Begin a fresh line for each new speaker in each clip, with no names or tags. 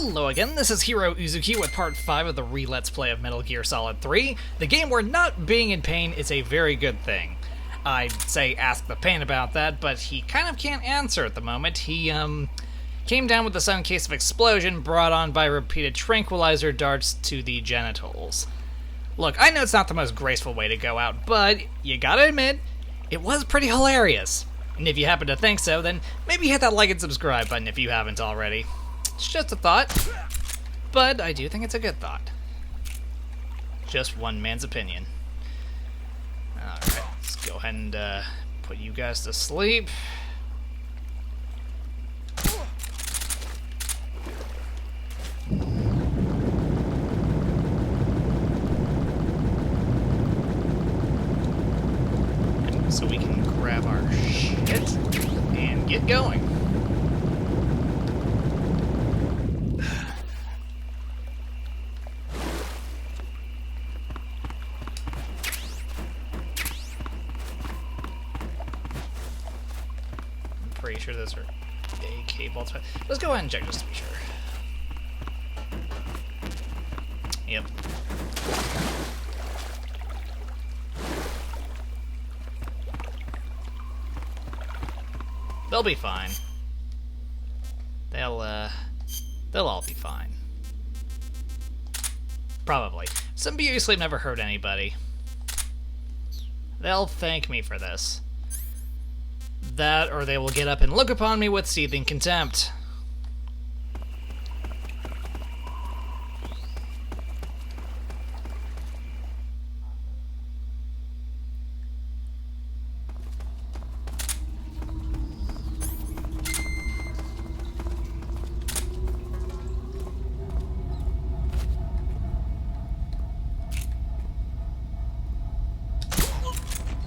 Hello again, this is Heero Uzuki with part 5 of the re-let's play of Metal Gear Solid 3, the game where not being in pain is a very good thing. I'd say ask the pain about that, but he kind of can't answer at the moment. He, came down with a sudden case of explosion brought on by repeated tranquilizer darts to the genitals. Look, I know it's not the most graceful way to go out, but you gotta admit, it was pretty hilarious. And if you happen to think so, then maybe hit that like and subscribe button if you haven't already. It's just a thought, but I do think it's a good thought. Just one man's opinion. Alright, let's go ahead and put you guys to sleep. So we can grab our shit and get going. Pretty sure those are AK bolts. Let's go ahead and check just to be sure. Yep. They'll be fine. They'll all be fine. Probably. Some beauty sleep never hurt anybody. They'll thank me for this. That, or they will get up and look upon me with seething contempt.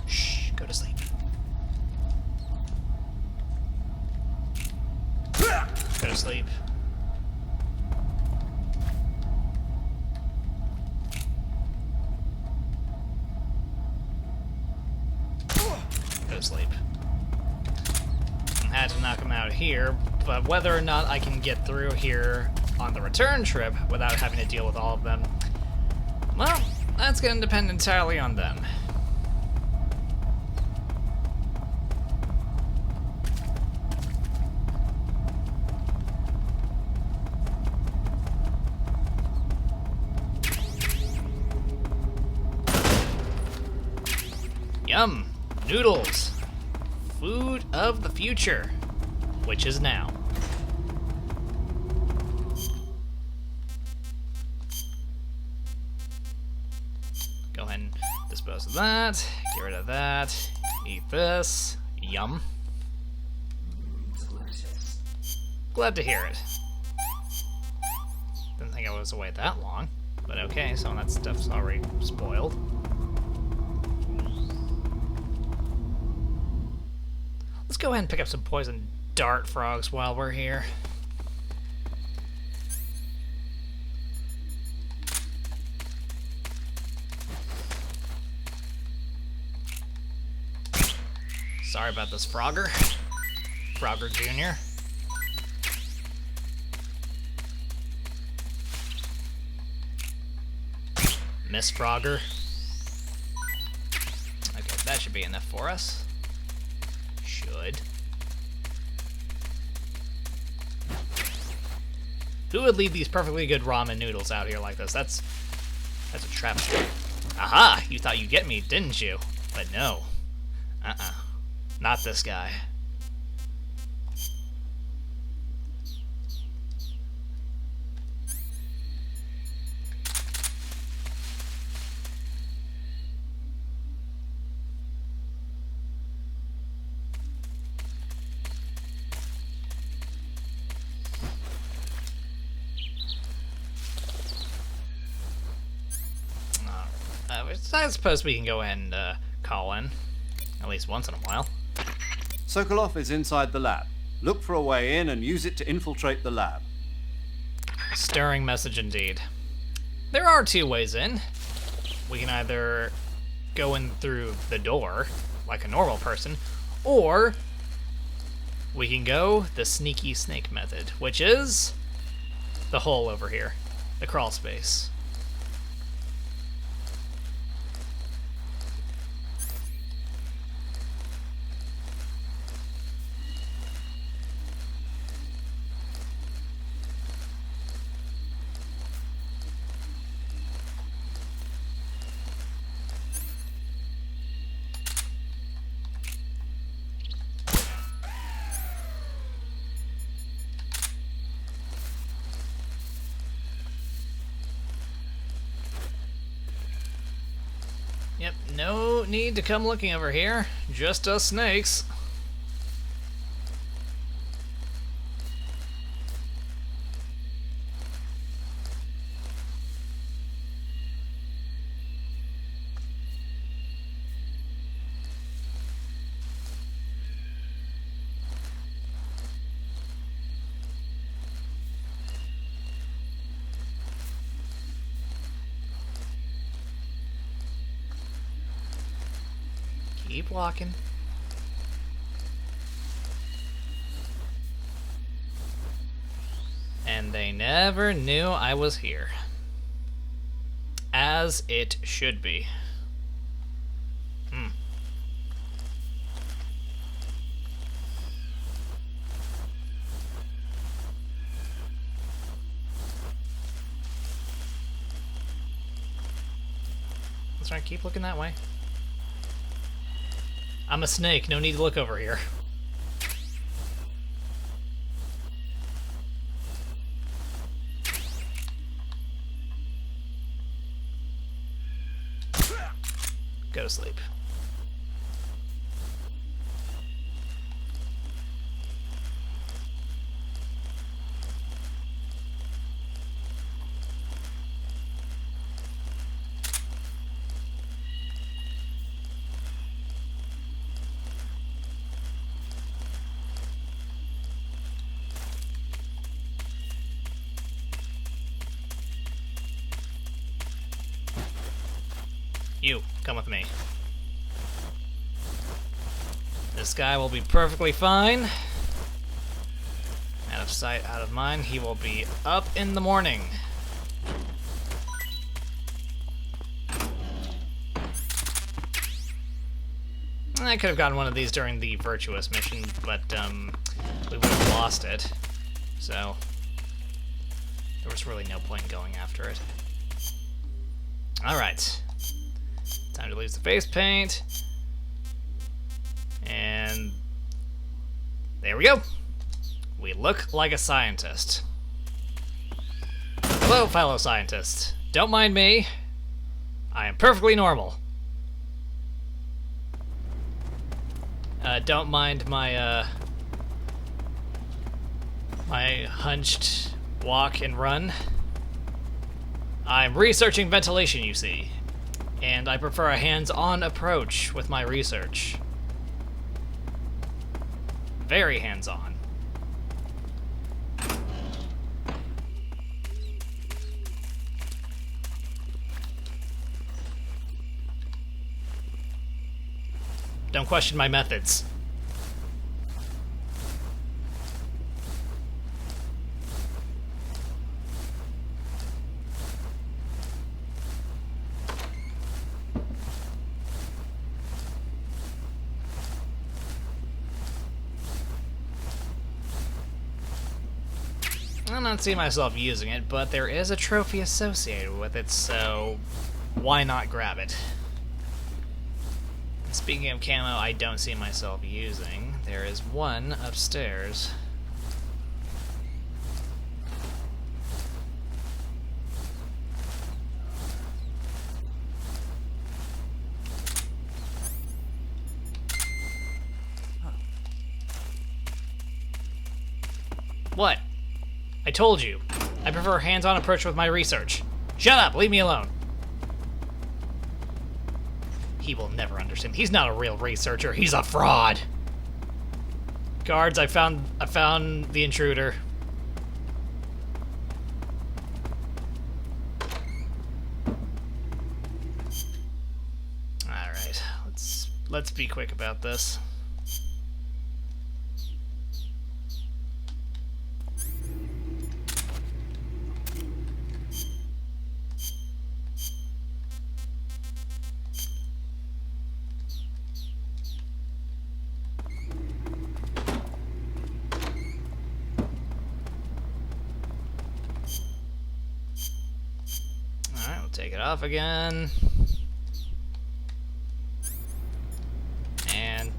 Shh, go to sleep. Go to sleep. Go to sleep. I had to knock him out here, but whether or not I can get through here on the return trip without having to deal with all of them, well, that's going to depend entirely on them. Yum! Noodles! Food of the future, which is now. Go ahead and dispose of that, get rid of that, eat this. Yum. Glad to hear it. Didn't think I was away that long, but okay, some of that stuff's already spoiled. Let's go ahead and pick up some poison dart frogs while we're here. Sorry about this, Frogger. Frogger Jr. Miss Frogger. Okay, that should be enough for us. Should. Who would leave these perfectly good ramen noodles out here like this? That's a trap. Aha! You thought you'd get me, didn't you? But no. Not this guy. I suppose we can go ahead and call in, at least once in a while.
Sokolov is inside the lab. Look for a way in and use it to infiltrate the lab.
Stirring message indeed. There are two ways in. We can either go in through the door, like a normal person, or we can go the sneaky snake method, which is The hole over here. The crawl space. Yep, no need to come looking over here. Just us snakes. Keep walking. And they never knew I was here. As it should be. Let's try and keep looking that way. I'm a snake, no need to look over here. Go to sleep. You, come with me. This guy will be perfectly fine. Out of sight, out of mind. He will be up in the morning. I could have gotten one of these during the Virtuous mission, but we would have lost it. So there was really no point in going after it. Alright. Time to lose the face paint. And there we go. We look like a scientist. Hello, fellow scientists. Don't mind me. I am perfectly normal. Don't mind my my hunched walk and run. I'm researching ventilation, you see. And I prefer a hands-on approach with my research. Very hands-on. Don't question my methods. I'm not seeing myself using it, but there is a trophy associated with it, so why not grab it? Speaking of camo I don't see myself using, there is one upstairs. What? I told you. I prefer a hands-on approach with my research. Shut up! Leave me alone! He will never understand. He's not a real researcher. He's a fraud! Guards, I found the intruder. Alright, let's be quick about this. take it off again. And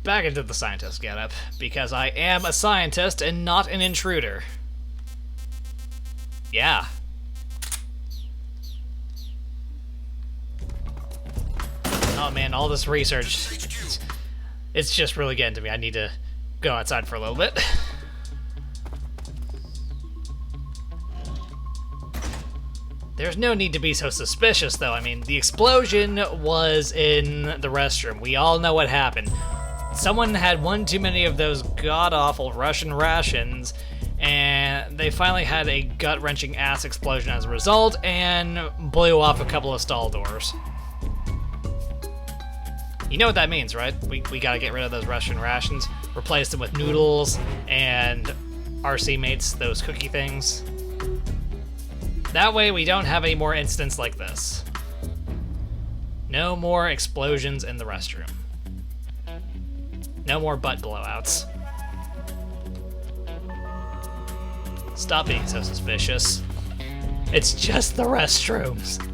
back into the scientist getup, because I am a scientist and not an intruder. Yeah. Oh man, all this research, it's just really getting to me. I need to go outside for a little bit. There's no need to be so suspicious, though. I mean, the explosion was in the restroom. We all know what happened. Someone had one too many of those god-awful Russian rations, and they finally had a gut-wrenching ass explosion as a result, and blew off a couple of stall doors. You know what that means, right? We gotta get rid of those Russian rations, replace them with noodles, and RC mates, those cookie things. That way we don't have any more incidents like this. No more explosions in the restroom. No more butt blowouts. Stop being so suspicious. It's just the restrooms.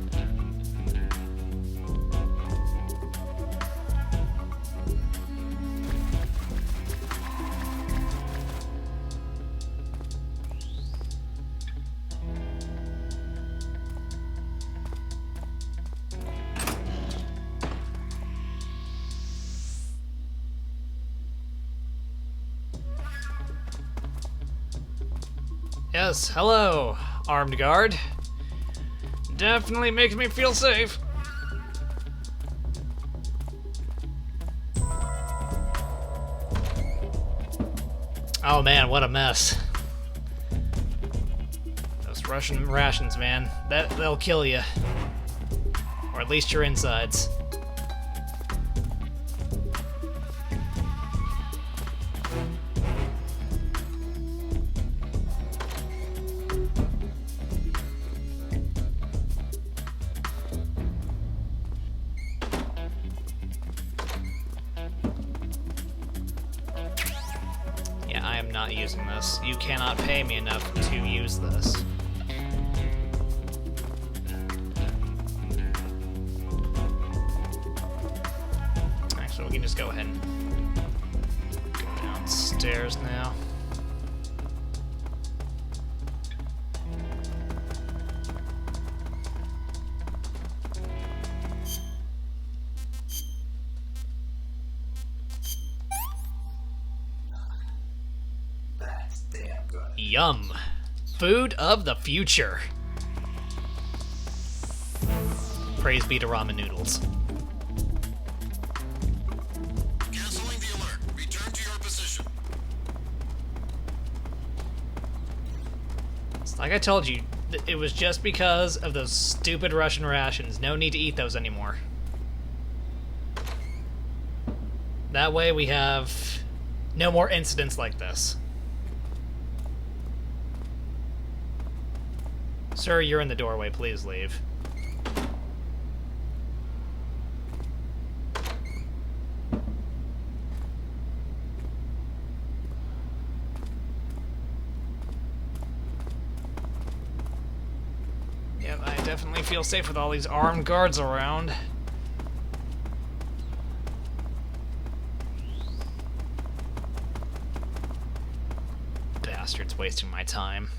Yes, hello, armed guard. Definitely makes me feel safe. Oh man, what a mess. Those Russian rations, man. They'll kill you. Or at least your insides. I am not using this. You cannot pay me enough to use this. Actually, we can just go ahead and go downstairs now. Yum. Food of the future. Praise be to ramen noodles.
Canceling the alert. Return to your position.
Like I told you, it was just because of those stupid Russian rations. No need to eat those anymore. That way we have no more incidents like this. Sir, you're in the doorway. Please leave. Yep, I definitely feel safe with all these armed guards around. Bastards wasting my time.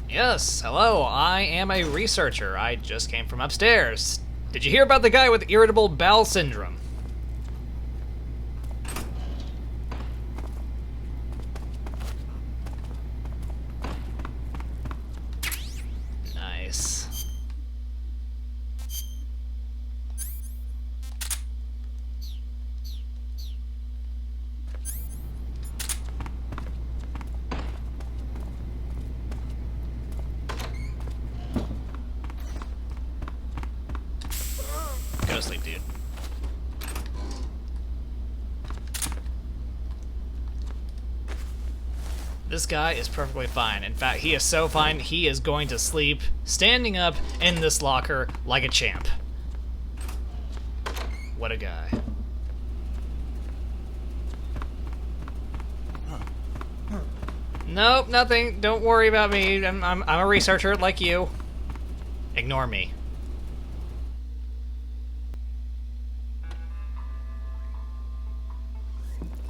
Yes, hello, I am a researcher. I just came from upstairs. Did you hear about the guy with irritable bowel syndrome? Nice. Go to sleep, dude. This guy is perfectly fine. In fact, he is so fine, he is going to sleep standing up in this locker like a champ. What a guy. Nope, nothing. Don't worry about me. I'm a researcher like you. Ignore me.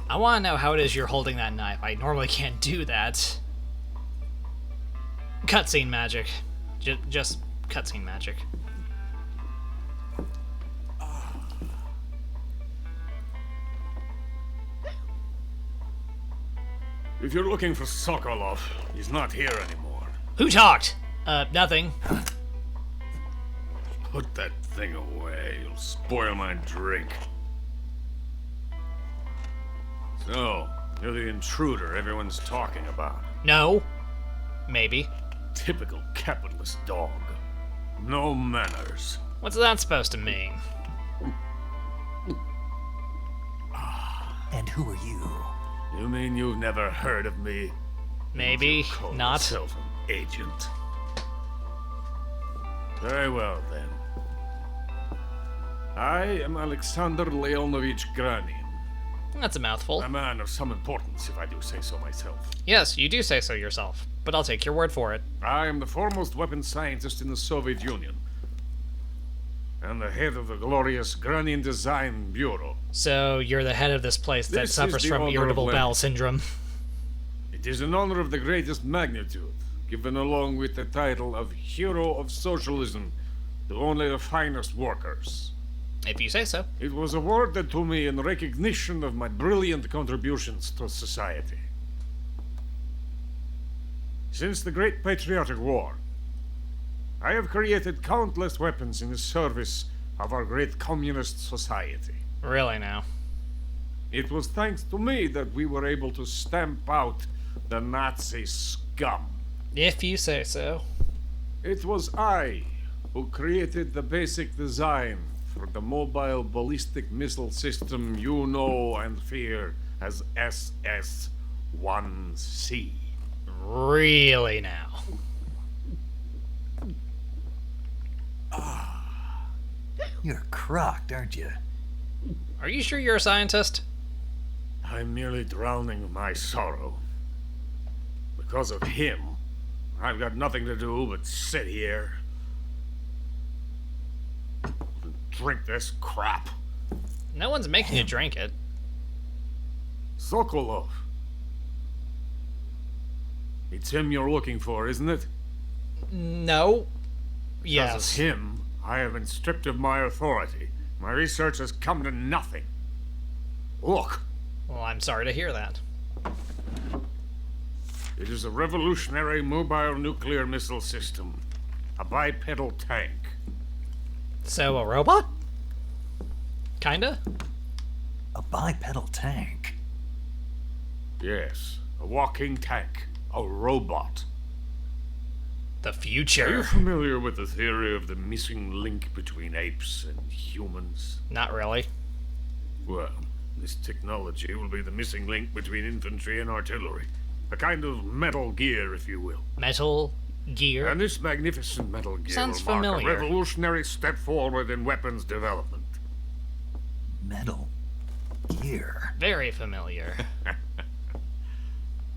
I want to know how it is you're holding that knife. I normally can't do that. Cutscene magic. Just cutscene magic.
If you're looking for Sokolov, he's not here anymore.
Who talked? Nothing.
Put that thing away. You'll spoil my drink. So, you're the intruder everyone's talking about.
No. Maybe.
Typical capitalist dog. No manners.
What's that supposed to mean?
And who are you?
You mean you've never heard of me?
Maybe
Call
not.
yourself an agent. Very well, then. I am Alexander Leonovich Granin.
That's a mouthful.
A man of some importance, if I do say so myself.
Yes, you do say so yourself, but I'll take your word for it.
I am the foremost weapons scientist in the Soviet Union, and the head of the glorious Granin Design Bureau.
So you're the head of this place that
This is
suffers
the
from
honor of
irritable
Lenin.
bowel syndrome.
It is an honor of the greatest magnitude, given along with the title of Hero of Socialism to only the finest workers.
If you say so.
It was awarded to me in recognition of my brilliant contributions to society. Since the Great Patriotic War, I have created countless weapons in the service of our great communist society.
Really now.
It was thanks to me that we were able to stamp out the Nazi scum.
If you say so.
It was I who created the basic design for the mobile ballistic missile system you know and fear as SS-1C.
Really now.
You're crocked, aren't you?
Are you sure you're a scientist?
I'm merely drowning my sorrow. Because of him, I've got nothing to do but sit here and drink this crap.
No one's making you drink it.
Sokolov. It's him you're looking for, isn't it?
No.
Because
Yes.
of him, I have been stripped of my authority. My research has come to nothing. Look,
Well, I'm sorry to hear that.
it is a revolutionary mobile nuclear missile system. A bipedal tank.
So, a robot? Kinda?
A bipedal tank.
Yes, a walking tank. A robot.
The
Are you
future.
familiar with the theory of the missing link between apes and humans?
Not really.
Well, this technology will be the missing link between infantry and artillery. A kind of Metal Gear, if you will.
Metal Gear?
And this magnificent Metal Gear
Sounds
will mark
familiar.
a revolutionary step forward in weapons development.
Metal Gear.
Very familiar.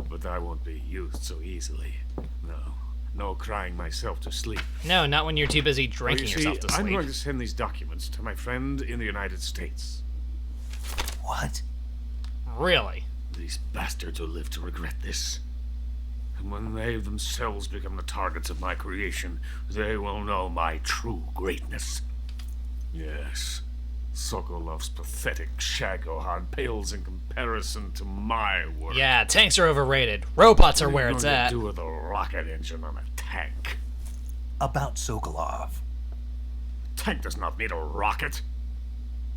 But I won't be used so easily. No crying myself to sleep.
No, not when you're too busy drinking
You see,
yourself to sleep.
I'm going to send these documents to my friend in the United States.
What?
Really?
These bastards will live to regret this. And when they themselves become the targets of my creation, they will know my true greatness. Yes, Sokolov's pathetic shagohod pales in comparison to my work.
Yeah, tanks are overrated. Robots are
What
where
are you
it's
going
at.
to do with a rocket engine on a tank?
About Sokolov.
A tank does not need a rocket.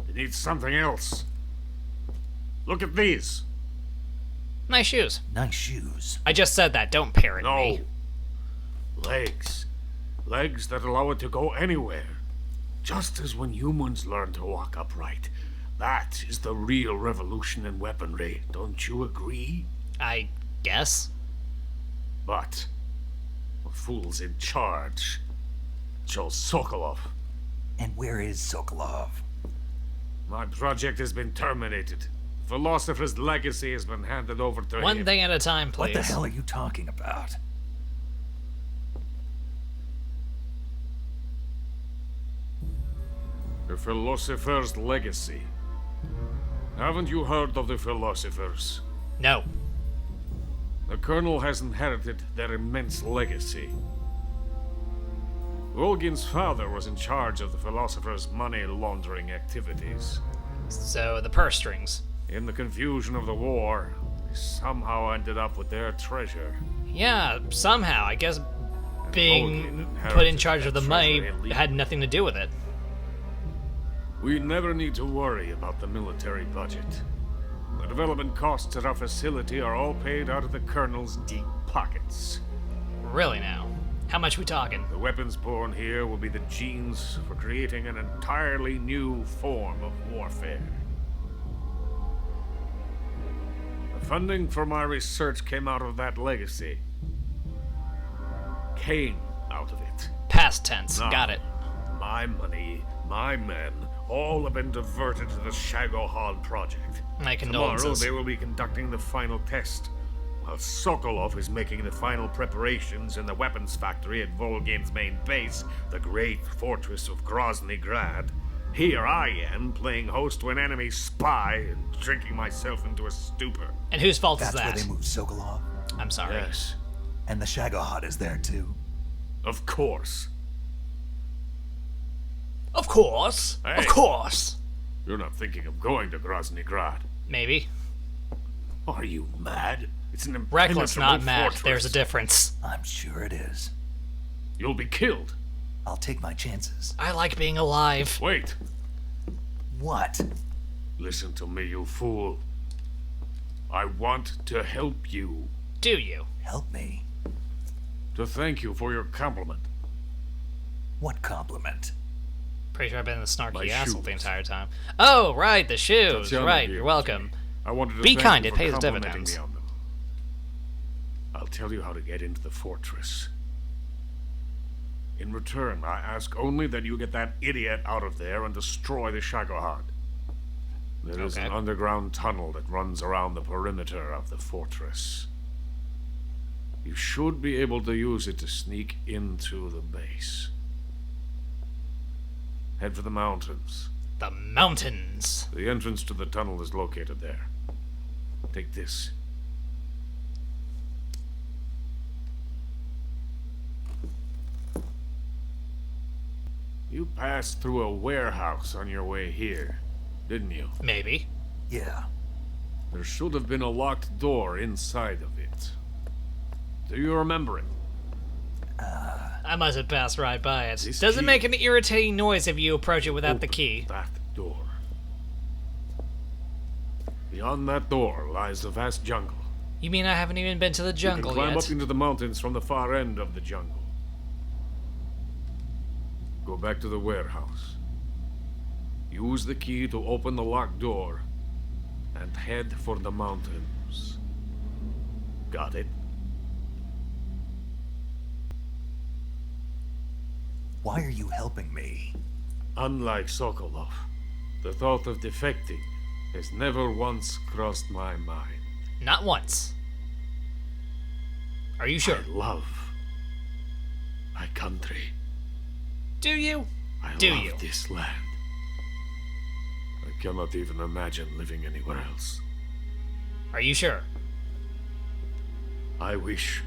It needs something else. Look at these.
Nice shoes.
Nice shoes.
I just said that. Don't parrot
No.
me.
Legs. Legs that allow it to go anywhere. Just as when humans learn to walk upright. That is the real revolution in weaponry. Don't you agree?
I guess.
But the fool's in charge. Chose Sokolov.
And where is Sokolov?
My project has been terminated. The philosopher's legacy has been handed over to
One
him.
thing at a time, please.
What the hell are you talking about?
The philosopher's legacy. Haven't you heard of the philosophers?
No.
The Colonel has inherited their immense legacy. Volgin's father was in charge of the philosopher's money laundering activities.
So, the purse strings.
In the confusion of the war, they somehow ended up with their treasure.
Yeah, somehow. I guess being
Volgin
put in
inherited
charge of the
that
money
treasure illegally.
had nothing to do with it.
We never need to worry about the military budget. The development costs at our facility are all paid out of the Colonel's deep pockets.
Really now. How much we talking?
The weapons born here will be the genes for creating an entirely new form of warfare. The funding for my research came out of that legacy. Came out of it.
Past tense.
Now,
Got it.
My money, my men, all have been diverted to the Shagohod project.
My
Tomorrow
condolences.
they will be conducting the final test, while Sokolov is making the final preparations in the weapons factory at Volgin's main base, the great fortress of Grozny Grad. Here I am, playing host to an enemy spy and drinking myself into a stupor.
And whose fault
That's
is
where
that?
they moved Sokolov?
I'm sorry.
Yes,
And the Shagohod is there too.
of course.
Of course.
Hey.
Of course.
You're not thinking of going to Grozny Grad.
Maybe.
Are you mad? It's an
Reckless,
impenetrable
not mad.
fortress.
There's a difference.
I'm sure it is.
You'll be killed.
I'll take my chances.
I like being alive.
Wait.
What?
Listen to me, you fool. I want to help you.
Do you?
Help me.
To thank you for your compliment.
What compliment?
Pretty sure I've been the snarky
My
asshole the
shoes.
entire time. Oh, right, the shoes.
Tatiana
Right,
here.
you're welcome.
I wanted to
Be
thank
kind,
you
it
for
pays
complimenting
dividends.
me on them. I'll tell you how to get into the fortress. In return, I ask only that you get that idiot out of there and destroy the Shagohod. There is an
Okay.
underground tunnel that runs around the perimeter of the fortress. You should be able to use it to sneak into the base. Head for the mountains.
The mountains.
The entrance to the tunnel is located there. Take this. You passed through a warehouse on your way here, didn't you?
Maybe.
Yeah.
There should have been a locked door inside of it. Do you remember it?
I must have passed right by it.
This
Doesn't
key.
make an irritating noise if you approach it without the
Open
key.
That door. Beyond that door lies the vast jungle.
You mean I haven't even been to the
You
jungle
can climb
yet?
up into the mountains from the far end of the jungle. Go back to the warehouse. Use the key to open the locked door and head for the mountains. Got it?
Why are you helping me?
Unlike Sokolov, the thought of defecting has never once crossed my mind.
Not once. Are you sure?
I love my country.
Do you?
I
Do
love
you?
this land. I cannot even imagine living anywhere else.
Are you sure?
I wish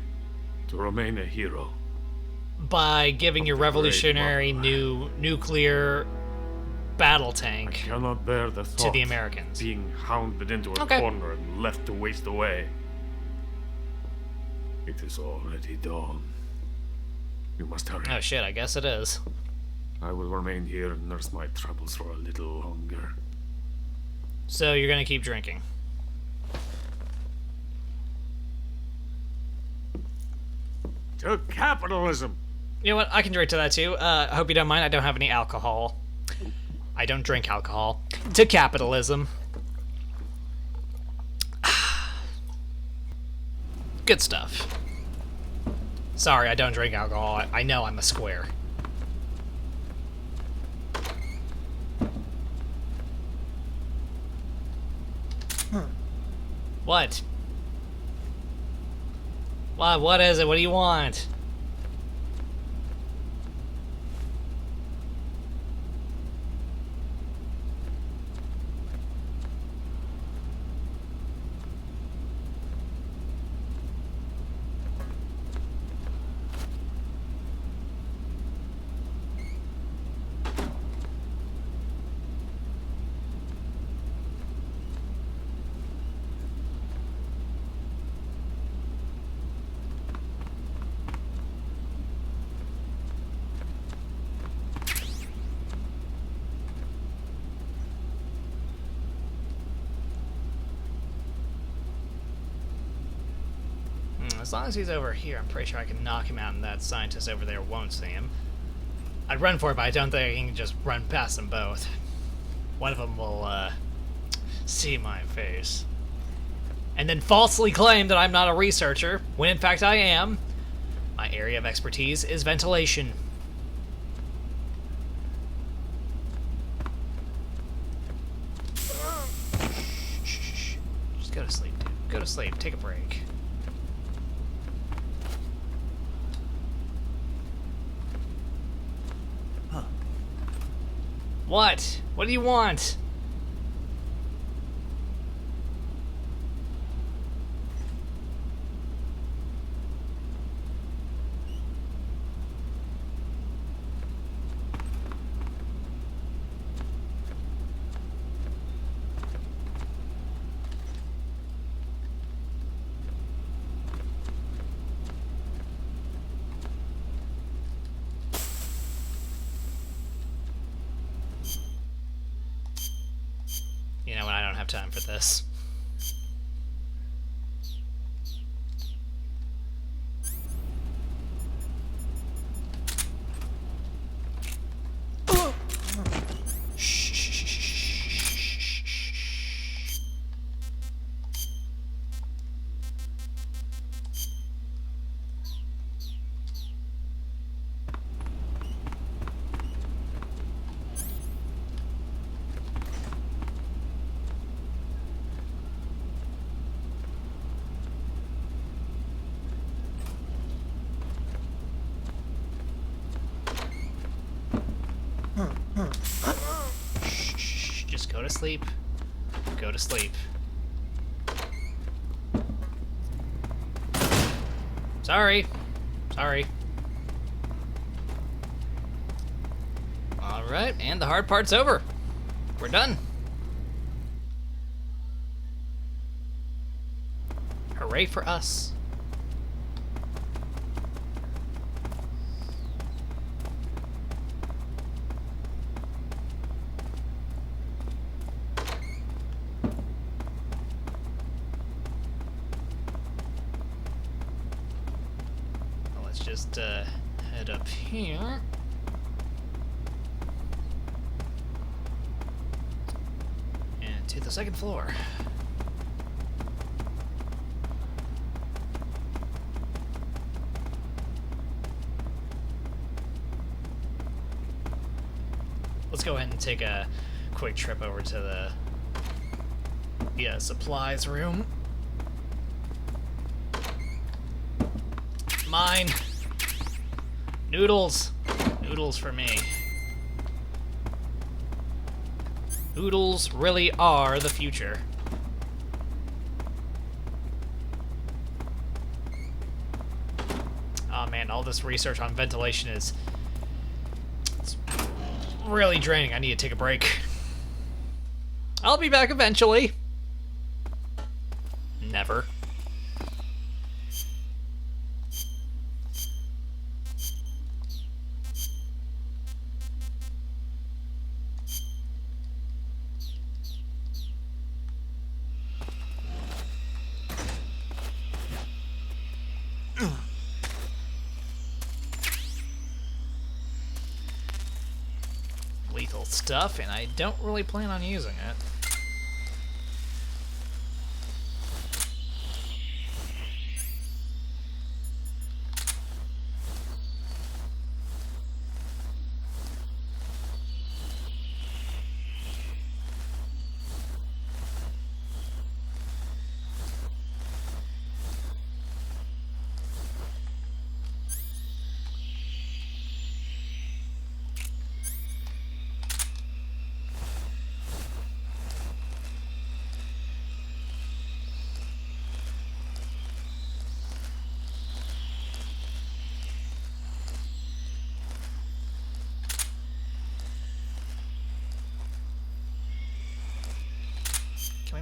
to remain a hero.
By giving your
the great
revolutionary new nuclear battle
I
tank
cannot bear the
to
thought
the
of
Americans.
being hounded into a
Okay.
corner and left to waste away. It is already dawn. You must hurry.
Oh shit, I guess it is.
I will remain here and nurse my troubles for a little longer.
So you're gonna keep drinking.
To capitalism!
You know what? I can drink to that too. I hope you don't mind. I don't have any alcohol. I don't drink alcohol. To capitalism. Good stuff. Sorry, I don't drink alcohol. I know I'm a square. What? What is it? What do you want? As long as he's over here, I'm pretty sure I can knock him out and that scientist over there won't see him. I'd run for it, but I don't think I can just run past them both. One of them will, see my face. And then falsely claim that I'm not a researcher, when in fact I am. My area of expertise is ventilation. Shh. Just go to sleep, dude. Go to sleep. Take a break. What? What do you want? You know what? I don't have time for this. Just go to sleep. Go to sleep. Sorry. Sorry. Alright, and the hard part's over. We're done. Hooray for us. Just head up here. And to the second floor. Let's go ahead and take a quick trip over to the supplies room. Mine. Noodles. Noodles for me. Noodles really are the future. Oh man, all this research on ventilation it's really draining. I need to take a break. I'll be back eventually. Never. Lethal stuff, and I don't really plan on using it.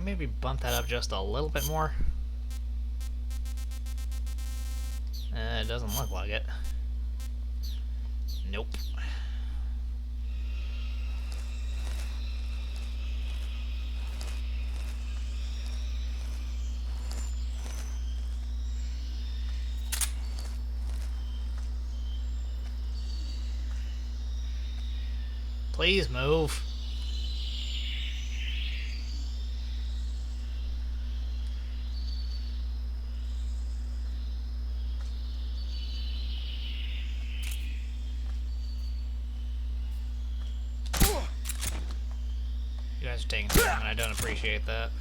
maybe bump that up just a little bit more? It doesn't look like it. Nope. Please move. You guys are taking time, and I don't appreciate that.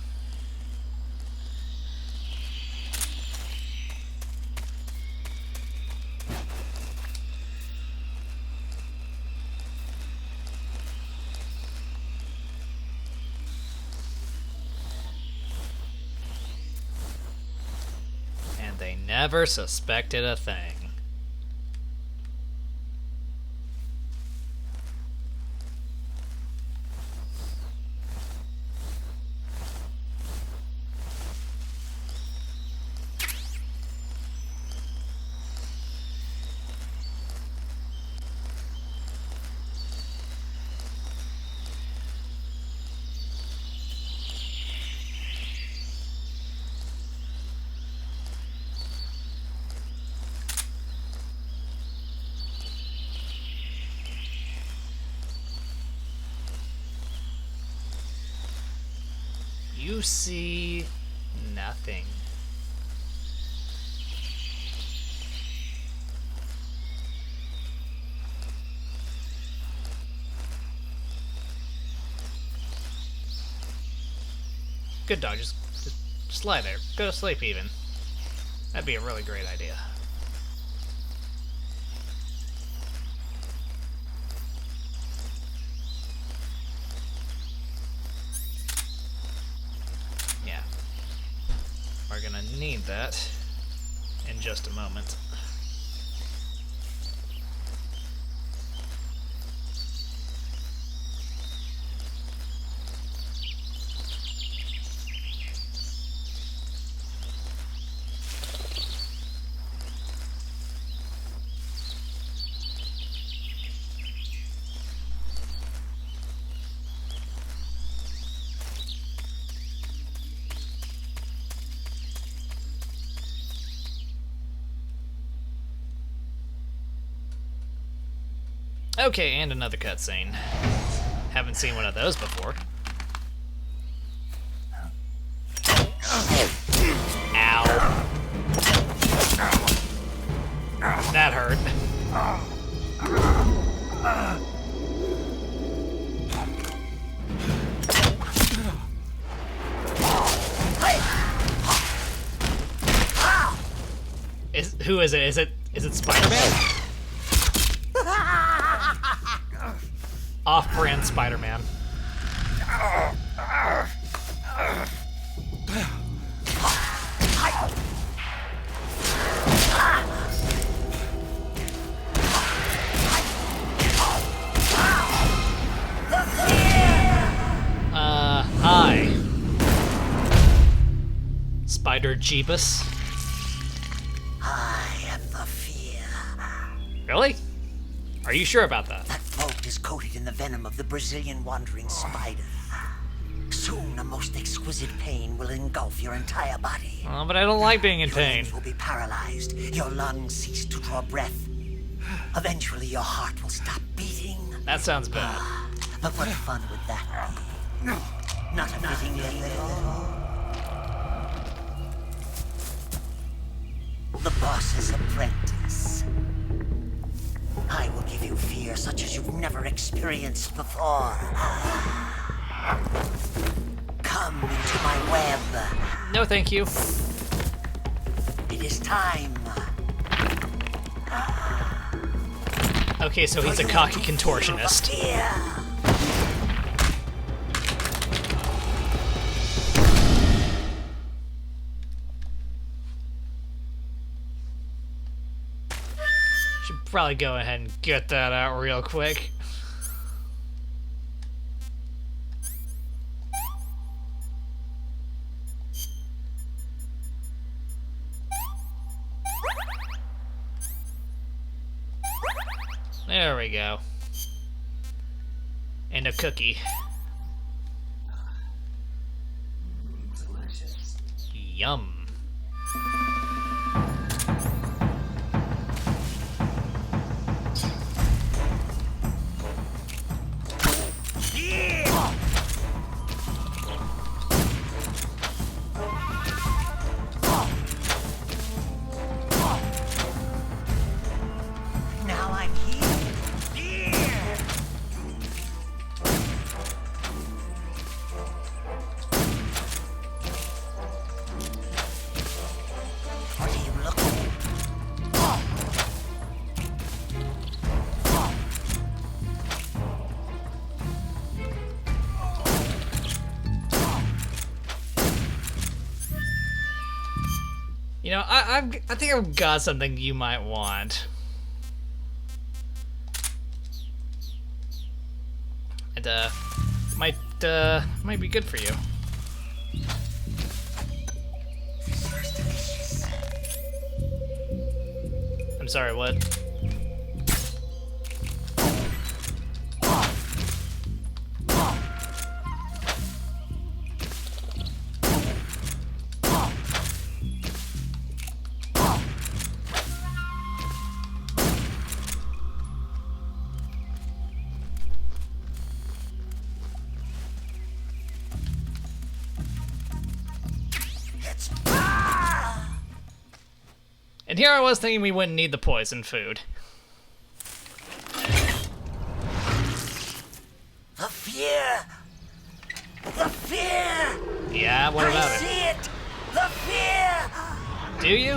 And they never suspected a thing. You see nothing. Good dog, just lie there. Go to sleep even. That'd be a really great idea. Yeah. We're gonna need that in just a moment. Okay, and another cutscene. Haven't seen one of those before. Ow. That hurt. Who is it? Is it Spider-Man? Off-brand Spider-Man. Hi. Spider Jeebus.
I am the fear.
Really? Are you sure about that?
That vault is coated in the venom of the Brazilian wandering spider. Soon, a most exquisite pain will engulf your entire body.
Oh, but I don't like being in
Your
pain.
limbs will be paralyzed. Your lungs cease to draw breath. Eventually, your heart will stop beating.
That sounds bad.
But what fun would that be? Not a fitting lady. The boss's apprentice. I will give you fear such as you've never experienced before. Come into my web.
No, thank you.
It is time.
Okay, so he's a cocky contortionist.
Fear.
Should probably go ahead and get that out real quick. There we go. And a cookie. Yum.
Now I'm here. What are you looking for?
You know, I think I've got something you might want. And might be good for you. I'm sorry, what? And here I was thinking we wouldn't need the poison food.
The fear! The fear!
Yeah, what
I
about
see
it?
it! The fear!
Do you?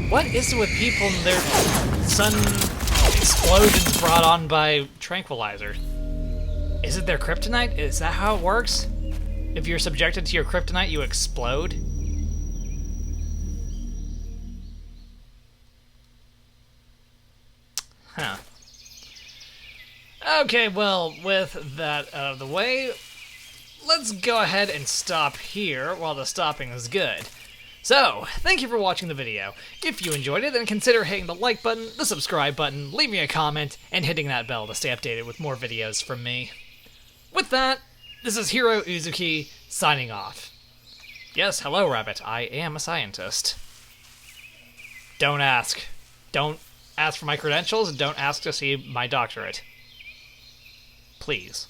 What is it with people and their sudden explosions brought on by tranquilizer? Is it their kryptonite? Is that how it works? If you're subjected to your kryptonite, you explode? Huh. Okay, well, with that out of the way, let's go ahead and stop here while the stopping is good. So, thank you for watching the video. If you enjoyed it, then consider hitting the like button, the subscribe button, leaving a comment, and hitting that bell to stay updated with more videos from me. With that, this is Heero Uzuki, signing off. Yes, hello, Rabbit. I am a scientist. Don't ask. Don't ask for my credentials, and don't ask to see my doctorate. Please.